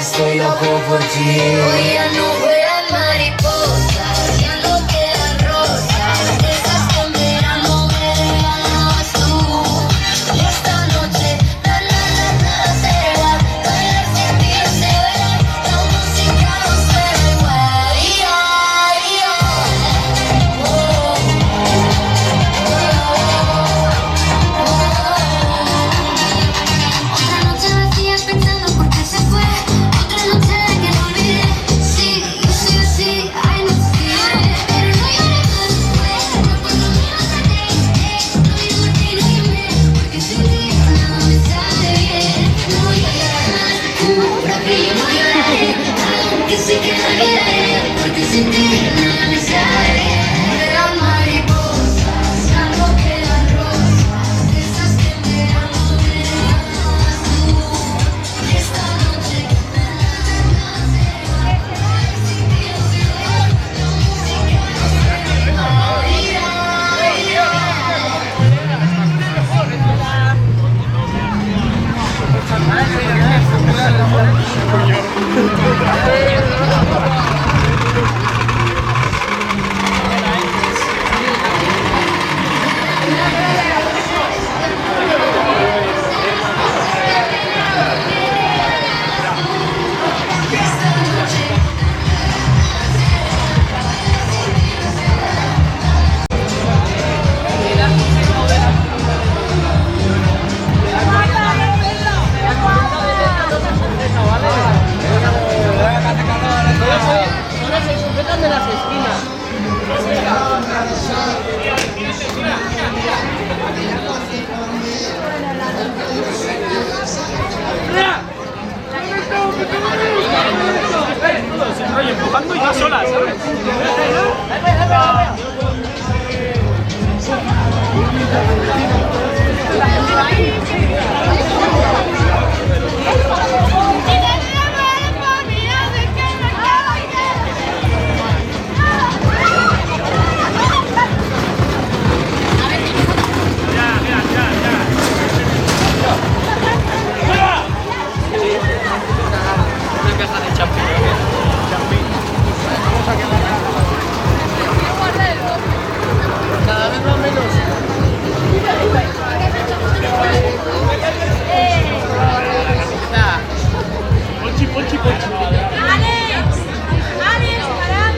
estoy loco por ti. Hoy ya no vuelan mariposas, ya no quedan rosas. De esas que en verano me regalabas tú. Y esta noche, nada se va. Bailar sin ti no se ve, la música no suena igual. Otra noche vacía pensando por qué se fue. Otra noche de que no olvidé. Sí, yo soy así, ay no sé. Pero no llores después. No puedo mirarte, no miro por ti, no llamé. Porque sin ti nada me sale bien. No voy a llorar más, porque yo no lloraré. Aunque sé que no olvidaré. Porque sin ti nada me sale bien. Vuelan mariposas, ya no quedan rosas. De esas que en verano me regalabas tú. Esta noche, nada se va. Sin ti no se ve, la música no suena empujando y no solas, ¿sabes? Una caja de champiñones. Cada vez va menos. Ponchi, ponchi, ponchi. ¡Alex! ¡Alex, parad!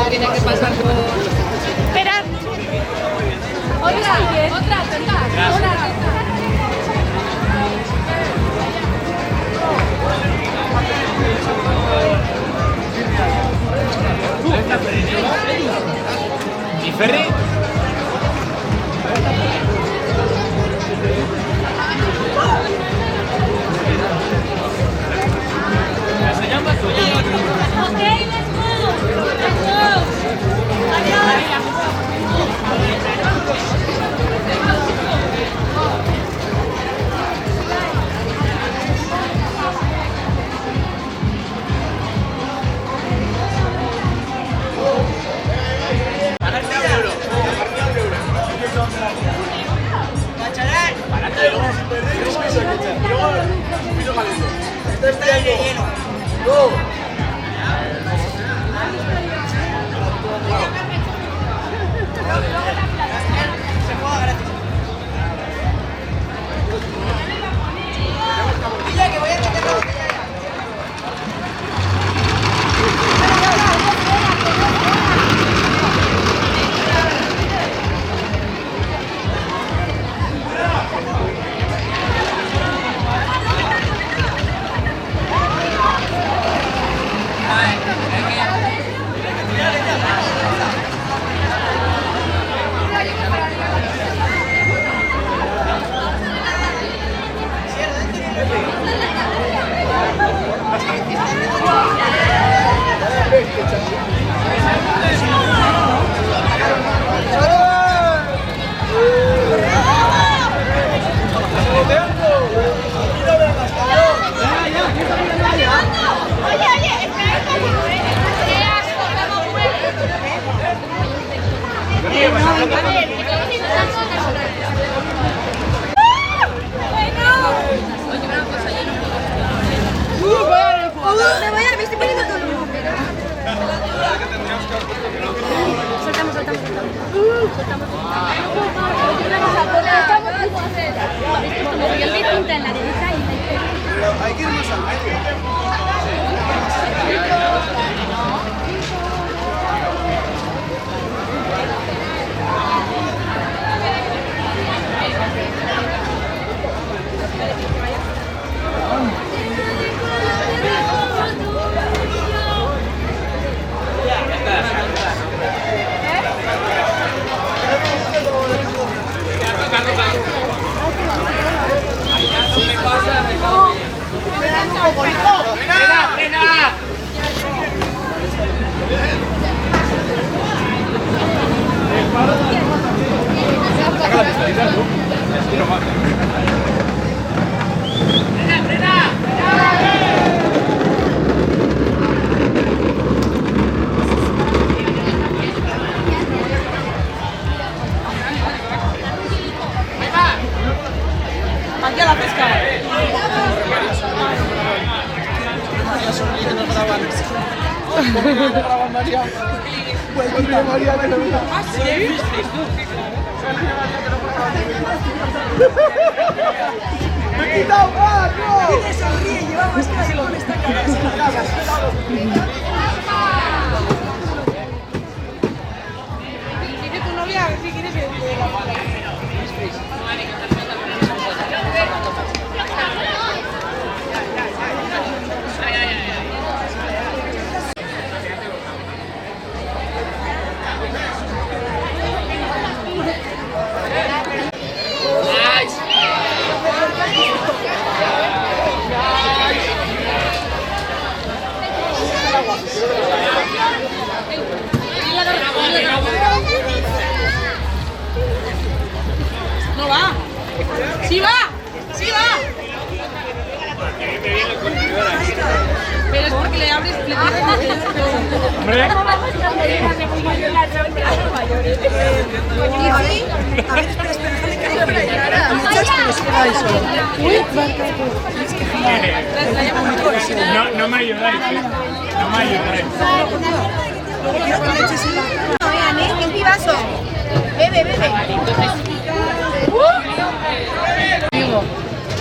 Tiene que pasar por... Esperad. Otra. ¿Y Ferri? ¿Se llama? Ok, let's go. Adiós. Soltamos, soltamos, soltamos. Y el de punta en la derecha y en la izquierda. Pero hay que ir más al medio. Aquí a la pesca. ¿Ah, sí? ¡Me he quitado! ¡Ah, no! Y te sonríe, llevamos casi lo que está cagado. Dice tu novia a ver si quieres de la pala. No va. Sí va. Sí va. Pero es porque le abres, le tienes No me ayudáis, no me ayudáis. No, vean, ¿eh? ¿Qué vaso? Bebe, bebe.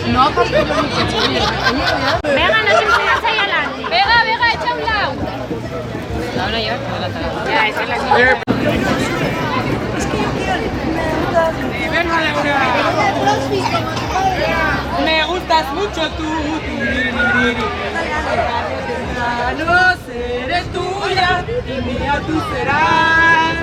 No, pues no lo Venga, no se enseñas ahí adelante. Venga, venga, echa a un lado. La van a llevar, ya, esa es la siguiente. Venga, Laura. Me gustas mucho tú. No seré tuya y mía tú serás.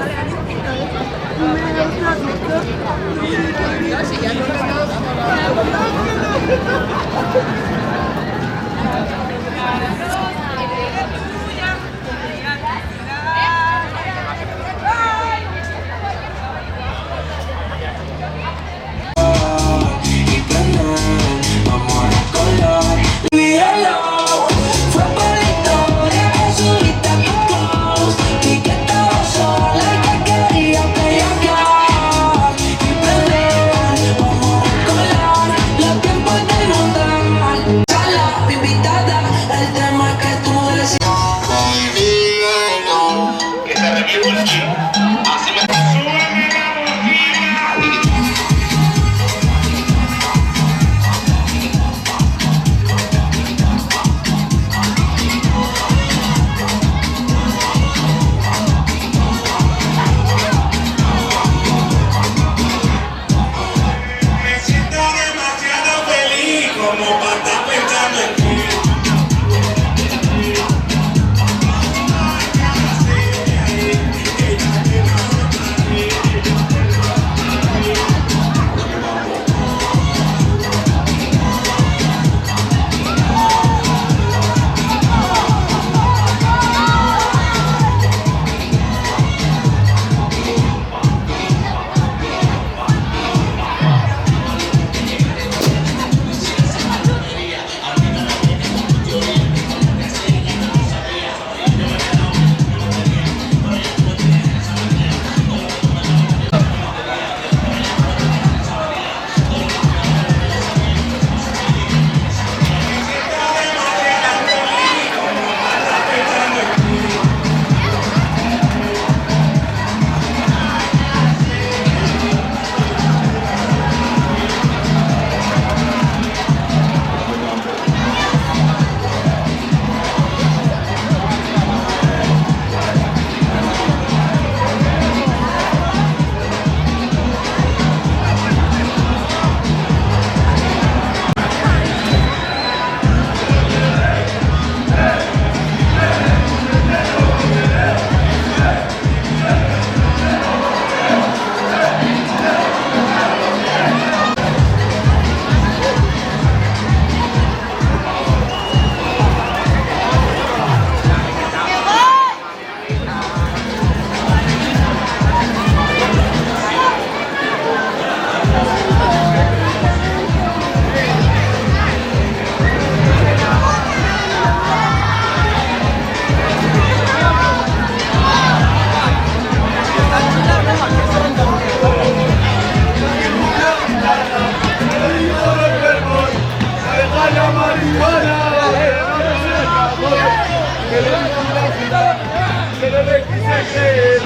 creer,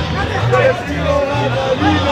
yo he sido una vida.